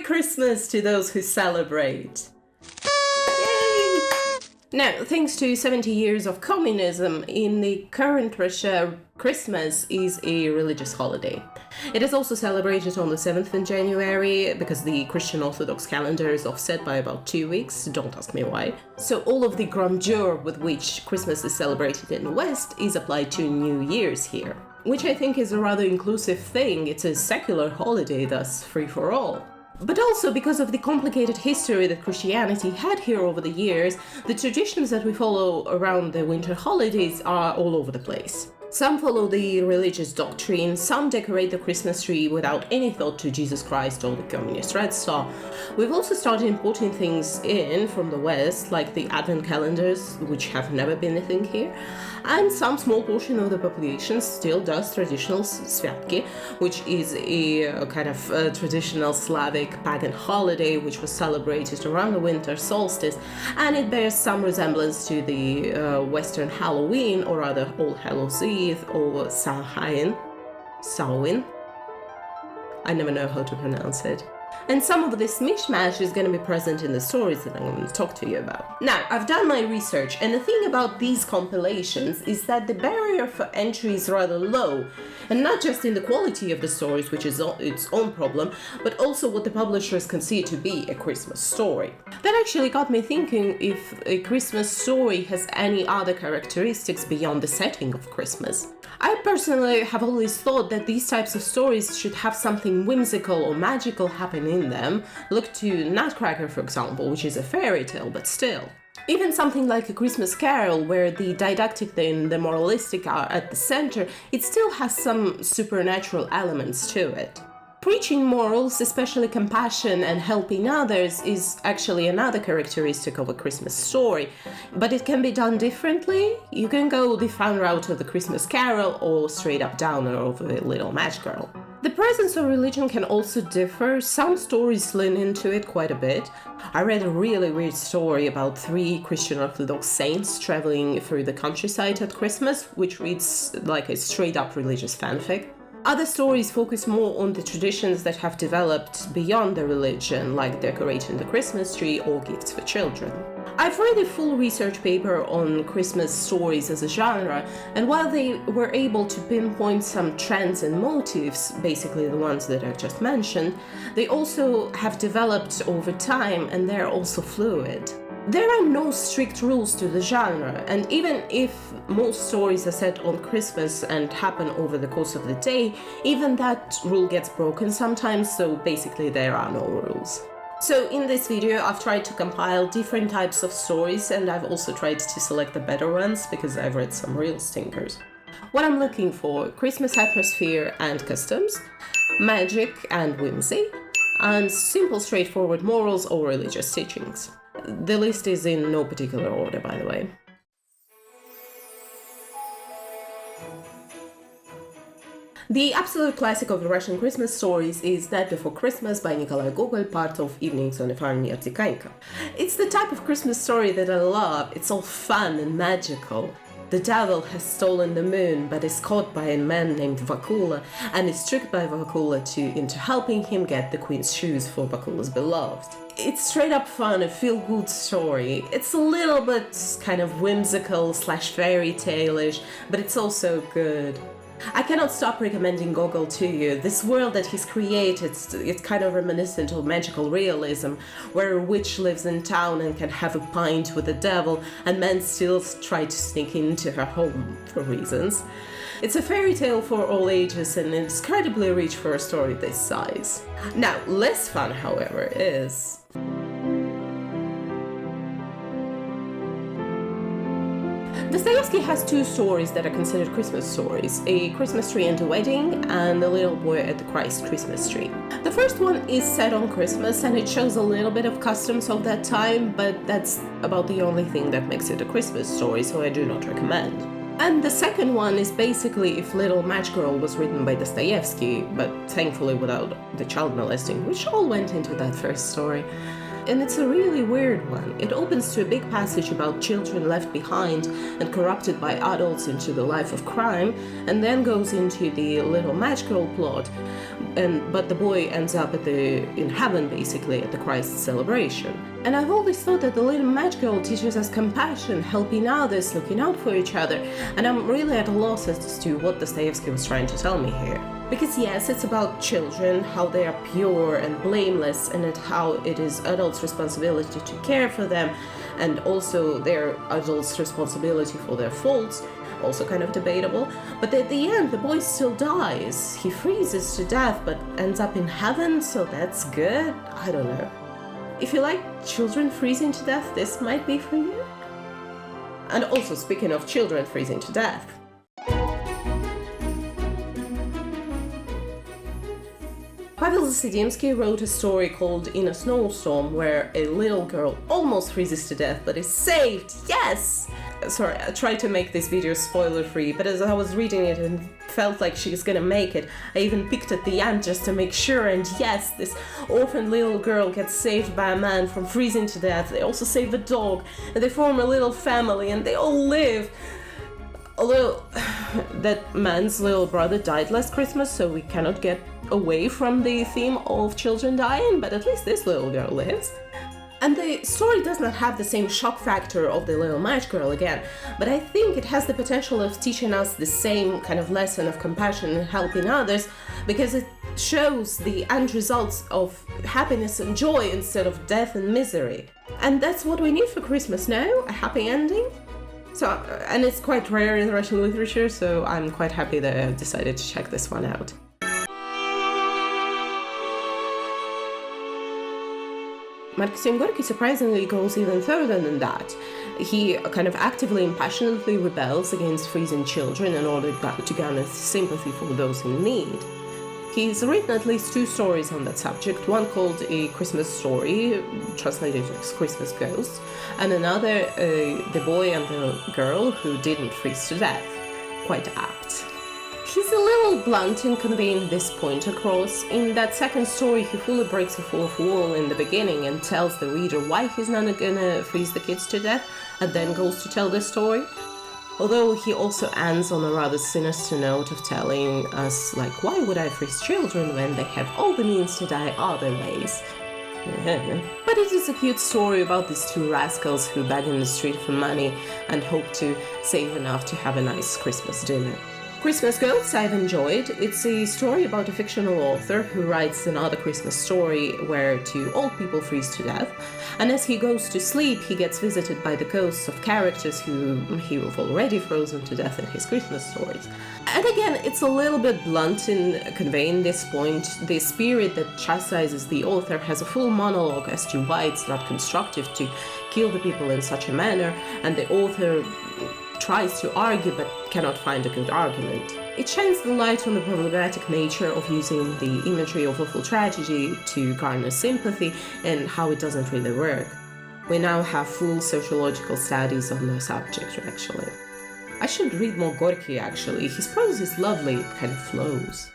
Christmas to those who celebrate! Yay! Now, thanks to 70 years of communism, in the current Russia, Christmas is a religious holiday. It is also celebrated on the 7th of January, because the Christian Orthodox calendar is offset by about 2 weeks, don't ask me why. So all of the grandeur with which Christmas is celebrated in the West is applied to New Year's here, which I think is a rather inclusive thing. It's a secular holiday, thus free for all. But also because of the complicated history that Christianity had here over the years, the traditions that we follow around the winter holidays are all over the place. Some follow the religious doctrine, some decorate the Christmas tree without any thought to Jesus Christ or the Communist Red Star. We've also started importing things in from the West, like the Advent calendars, which have never been a thing here, and some small portion of the population still does traditional Sviatki, which is a kind of traditional Slavic pagan holiday which was celebrated around the winter solstice, and it bears some resemblance to the Western Halloween, or rather All Hallows Eve, or Samhain. I never know how to pronounce it. And some of this mishmash is going to be present in the stories that I'm going to talk to you about. Now, I've done my research, and the thing about these compilations is that the barrier for entry is rather low, and not just in the quality of the stories, which is its own problem, but also what the publishers consider to be a Christmas story. That actually got me thinking if a Christmas story has any other characteristics beyond the setting of Christmas. I personally have always thought that these types of stories should have something whimsical or magical happen in them. Look to Nutcracker, for example, which is a fairy tale, but still. Even something like A Christmas Carol, where the didactic and the moralistic are at the center, it still has some supernatural elements to it. Preaching morals, especially compassion and helping others, is actually another characteristic of a Christmas story, but it can be done differently. You can go the fun route of the Christmas Carol or straight up downer of a Little Match Girl. The presence of religion can also differ. Some stories lean into it quite a bit. I read a really weird story about 3 Christian Orthodox saints traveling through the countryside at Christmas, which reads like a straight up religious fanfic. Other stories focus more on the traditions that have developed beyond the religion, like decorating the Christmas tree or gifts for children. I've read a full research paper on Christmas stories as a genre, and while they were able to pinpoint some trends and motifs, basically the ones that I've just mentioned, they also have developed over time, and they're also fluid. There are no strict rules to the genre, and even if most stories are set on Christmas and happen over the course of the day, even that rule gets broken sometimes, so basically there are no rules. So in this video I've tried to compile different types of stories, and I've also tried to select the better ones because I've read some real stinkers. What I'm looking for: Christmas atmosphere and customs, magic and whimsy, and simple straightforward morals or religious teachings. The list is in no particular order, by the way. The absolute classic of the Russian Christmas stories is Night Before Christmas by Nikolai Gogol, part of Evenings on a Farm near Tikhonka. It's the type of Christmas story that I love. It's all fun and magical. The devil has stolen the moon, but is caught by a man named Vakula, and is tricked by Vakula into helping him get the queen's shoes for Vakula's beloved. It's straight up fun, a feel-good story. It's a little bit kind of whimsical / fairy tale-ish, but it's also good. I cannot stop recommending Gogol to you. This world that he's created, it's kind of reminiscent of magical realism, where a witch lives in town and can have a pint with the devil, and men still try to sneak into her home for reasons. It's a fairy tale for all ages, and it's incredibly rich for a story this size. Now, less fun, however, is... Dostoyevsky has 2 stories that are considered Christmas stories: A Christmas Tree and a Wedding, and A Little Boy at the Christ Christmas Tree. The first one is set on Christmas, and it shows a little bit of customs of that time, but that's about the only thing that makes it a Christmas story, so I do not recommend. And the second one is basically If Little Match Girl was written by Dostoyevsky, but thankfully without the child molesting, which all went into that first story. and it's a really weird one. It opens to a big passage about children left behind and corrupted by adults into the life of crime, and then goes into the little match girl plot, but the boy ends up in heaven, basically, at the Christ celebration. And I've always thought that the little match girl teaches us compassion, helping others, looking out for each other, and I'm really at a loss as to what Dostoyevsky was trying to tell me here. Because yes, it's about children, how they are pure and blameless, and how it is adults' responsibility to care for them, and also their adults' responsibility for their faults, also kind of debatable. But at the end, the boy still dies. He freezes to death, but ends up in heaven, so that's good? I don't know. If you like children freezing to death, this might be for you. And also, speaking of children freezing to death, Pavel Zasodimsky wrote a story called In a Snowstorm, where a little girl almost freezes to death but is saved. Yes! Sorry, I tried to make this video spoiler-free, but as I was reading it and felt like she was gonna make it, I even picked at the end just to make sure, and yes, this orphaned little girl gets saved by a man from freezing to death. They also save a dog, and they form a little family, and they all live. Although that man's little brother died last Christmas, so we cannot get away from the theme of children dying, but at least this little girl lives. And the story does not have the same shock factor of the little match girl again, but I think it has the potential of teaching us the same kind of lesson of compassion and helping others, because it shows the end results of happiness and joy instead of death and misery. And that's what we need for Christmas now, a happy ending. So, and it's quite rare in Russian literature, so I'm quite happy that I decided to check this one out. Maxim Gorky surprisingly goes even further than that. He kind of actively and passionately rebels against freezing children in order to garner sympathy for those in need. He's written at least 2 stories on that subject, one called A Christmas Story, translated as Christmas Ghost, and another, The Boy and the Girl Who Didn't Freeze to Death. Quite apt. He's a little blunt in conveying this point across. In that second story, he fully breaks the fourth wall in the beginning and tells the reader why he's not gonna freeze the kids to death, and then goes to tell the story. Although he also ends on a rather sinister note of telling us, like, why would I freeze children when they have all the means to die other ways? But it is a cute story about these 2 rascals who beg in the street for money and hope to save enough to have a nice Christmas dinner. Christmas Ghosts I've enjoyed. It's a story about a fictional author who writes another Christmas story where 2 old people freeze to death, and as he goes to sleep he gets visited by the ghosts of characters who he have already frozen to death in his Christmas stories. And again, it's a little bit blunt in conveying this point. The spirit that chastises the author has a full monologue as to why it's not constructive to kill the people in such a manner, and the author tries to argue but cannot find a good argument. It shines the light on the problematic nature of using the imagery of awful tragedy to garner sympathy and how it doesn't really work. We now have full sociological studies on the subject, actually. I should read more Gorky, actually. His prose is lovely, it kind of flows.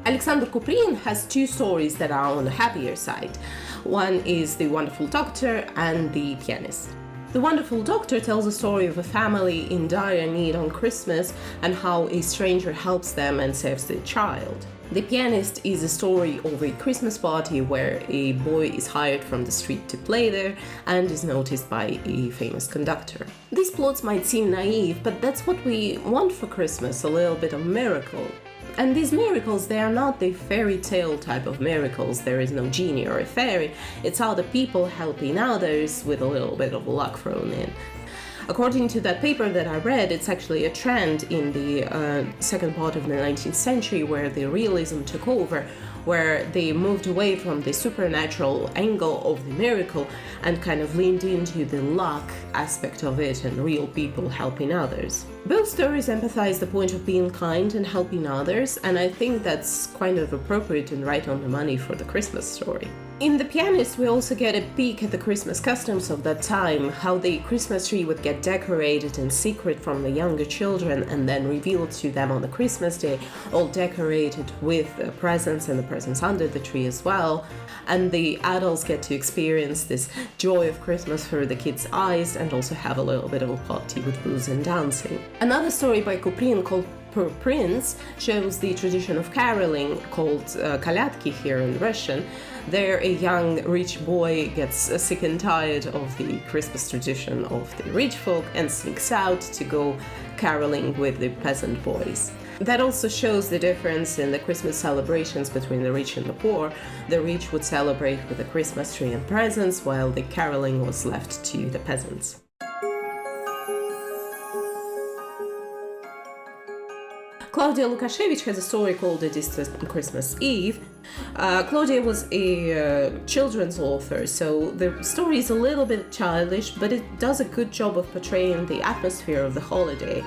Alexander Kuprin has 2 stories that are on the happier side. One is The Wonderful Doctor and The Pianist. The Wonderful Doctor tells a story of a family in dire need on Christmas and how a stranger helps them and saves their child. The Pianist is a story of a Christmas party where a boy is hired from the street to play there and is noticed by a famous conductor. These plots might seem naive, but that's what we want for Christmas, a little bit of miracle. And these miracles, they are not the fairy tale type of miracles. There is no genie or a fairy. It's other people helping others with a little bit of luck thrown in. According to that paper that I read, it's actually a trend in the second part of the 19th century where the realism took over, where they moved away from the supernatural angle of the miracle and kind of leaned into the luck aspect of it and real people helping others. Both stories emphasize the point of being kind and helping others, and I think that's kind of appropriate and right on the money for the Christmas story. In The Pianist, we also get a peek at the Christmas customs of that time, how the Christmas tree would get decorated in secret from the younger children and then revealed to them on the Christmas day, all decorated with presents and the presents under the tree as well. And the adults get to experience this joy of Christmas through the kids' eyes and also have a little bit of a party with booze and dancing. Another story by Kuprin called Poor Prince shows the tradition of caroling called Kolyadki here in Russian. There, a young rich boy gets sick and tired of the Christmas tradition of the rich folk and sneaks out to go caroling with the peasant boys. That also shows the difference in the Christmas celebrations between the rich and the poor. The rich would celebrate with a Christmas tree and presents, while the caroling was left to the peasants. Klaudia Lukashevich has a story called A Distant Christmas Eve. Klaudia was a children's author, so the story is a little bit childish, but it does a good job of portraying the atmosphere of the holiday,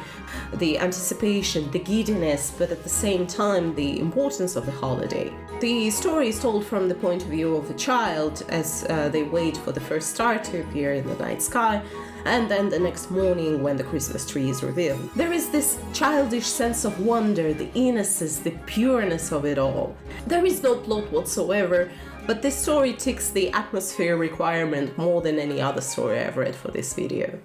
the anticipation, the giddiness, but at the same time the importance of the holiday. The story is told from the point of view of a child as they wait for the first star to appear in the night sky, and then the next morning when the Christmas tree is revealed. There is this childish sense of wonder, the innocence, the pureness of it all. There is no plot whatsoever, but this story ticks the atmosphere requirement more than any other story I've read for this video.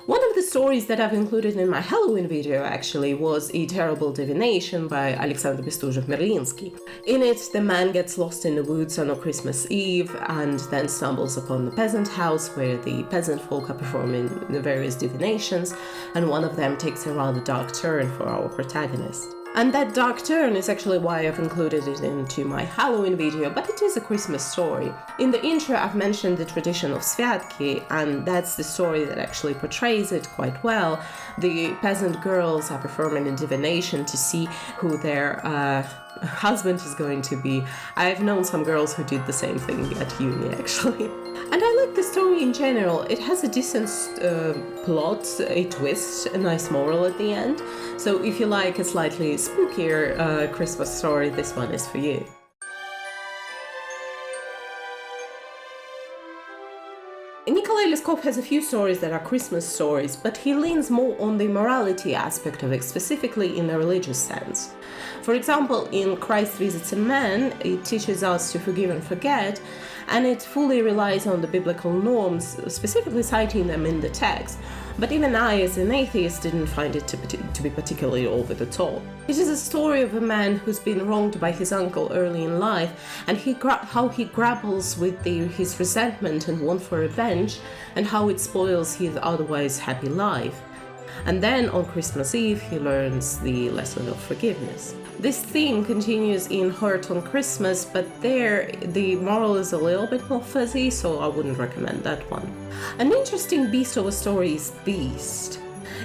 One of the stories that I've included in my Halloween video actually was A Terrible Divination by Alexander Bestuzhev-Marlinsky. In it, the man gets lost in the woods on a Christmas Eve and then stumbles upon the peasant house where the peasant folk are performing the various divinations, and one of them takes a rather dark turn for our protagonist. And that dark turn is actually why I've included it into my Halloween video, but it is a Christmas story. In the intro I've mentioned the tradition of Sviatki, and that's the story that actually portrays it quite well. The peasant girls are performing a divination to see who their husband is going to be. I've known some girls who did the same thing at uni actually. And I like the story in general. It has a decent plot, a twist, a nice moral at the end. So if you like a slightly spookier Christmas story, this one is for you. Nikolai Leskov has a few stories that are Christmas stories, but he leans more on the morality aspect of it, specifically in a religious sense. For example, in Christ Visits a Man, it teaches us to forgive and forget, and it fully relies on the biblical norms, specifically citing them in the text. But even I, as an atheist, didn't find it to be particularly over the top. It is a story of a man who's been wronged by his uncle early in life, and how he grapples with his resentment and want for revenge, and how it spoils his otherwise happy life. And then on Christmas Eve, he learns the lesson of forgiveness. This theme continues in Heart on Christmas, but there the moral is a little bit more fuzzy, so I wouldn't recommend that one. An interesting beast of a story is Beast.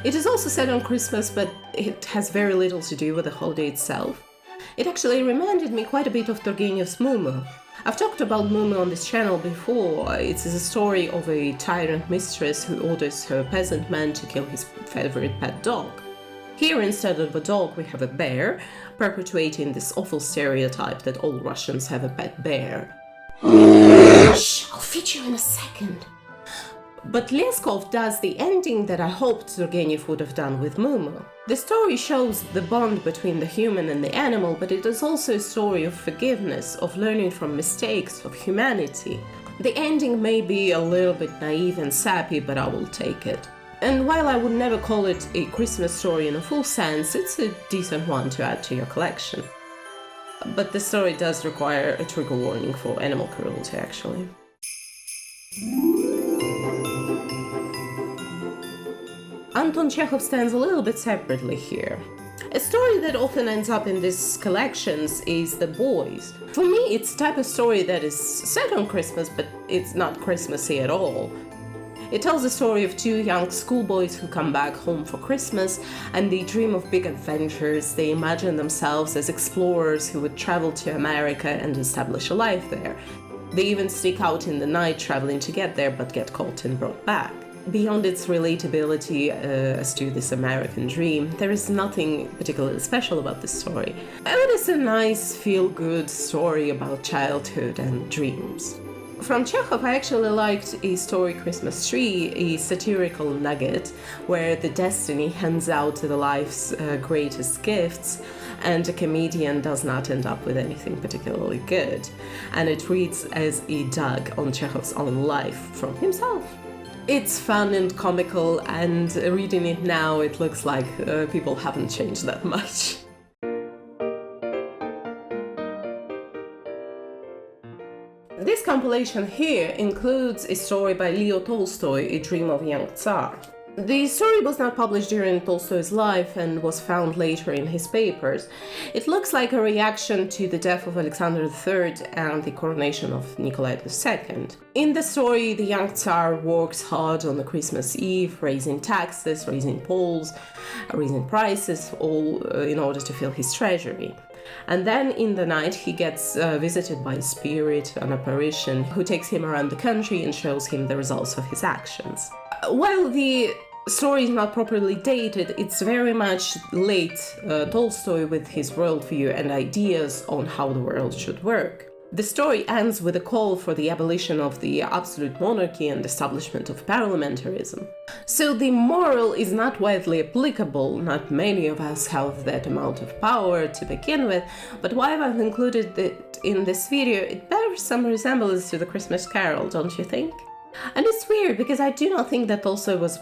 It is also set on Christmas, but it has very little to do with the holiday itself. It actually reminded me quite a bit of Turgenev's Mumu. I've talked about Mumu on this channel before. It is a story of a tyrant mistress who orders her peasant man to kill his favorite pet dog. Here, instead of a dog, we have a bear, perpetuating this awful stereotype that all Russians have a pet bear. Shh, I'll feed you in a second. But Leskov does the ending that I hoped Turgenev would have done with Mumu. The story shows the bond between the human and the animal, but it is also a story of forgiveness, of learning from mistakes, of humanity. The ending may be a little bit naive and sappy, but I will take it. And while I would never call it a Christmas story in a full sense, it's a decent one to add to your collection. But the story does require a trigger warning for animal cruelty, actually. Anton Chekhov stands a little bit separately here. A story that often ends up in these collections is The Boys. For me, it's a type of story that is set on Christmas, but it's not Christmassy at all. It tells the story of two young schoolboys who come back home for Christmas, and they dream of big adventures. They imagine themselves as explorers who would travel to America and establish a life there. They even sneak out in the night traveling to get there, but get caught and brought back. Beyond its relatability as to this American dream, there is nothing particularly special about this story. It is a nice, feel-good story about childhood and dreams. From Chekhov, I actually liked A Story Christmas Tree, a satirical nugget where the destiny hands out the life's greatest gifts, and a comedian does not end up with anything particularly good. And it reads as a dug on Chekhov's own life from himself. It's fun and comical, and reading it now, it looks like people haven't changed that much. This compilation here includes a story by Leo Tolstoy, A Dream of a Young Tsar. The story was not published during Tolstoy's life and was found later in his papers. It looks like a reaction to the death of Alexander III and the coronation of Nikolai II. In the story, the young Tsar works hard on the Christmas Eve, raising taxes, raising polls, raising prices, all in order to fill his treasury. And then in the night he gets visited by a spirit, an apparition, who takes him around the country and shows him the results of his actions. While the story is not properly dated, it's very much late Tolstoy with his worldview and ideas on how the world should work. The story ends with a call for the abolition of the absolute monarchy and establishment of parliamentarism. So the moral is not widely applicable, not many of us have that amount of power to begin with, but why I've included it in this video, it bears some resemblance to the Christmas Carol, don't you think? And it's weird because I do not think that Tolstoy was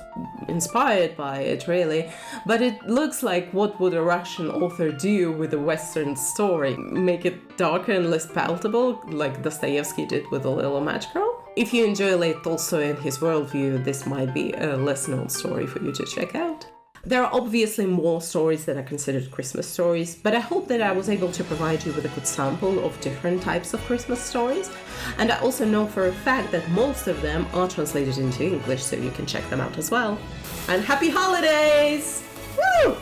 inspired by it really, but it looks like what would a Russian author do with a Western story? Make it darker and less palatable, like Dostoyevsky did with The Little Match Girl? If you enjoy late Tolstoy and his worldview, this might be a less known story for you to check out. There are obviously more stories that are considered Christmas stories, but I hope that I was able to provide you with a good sample of different types of Christmas stories. And I also know for a fact that most of them are translated into English, so you can check them out as well. And happy holidays! Woo!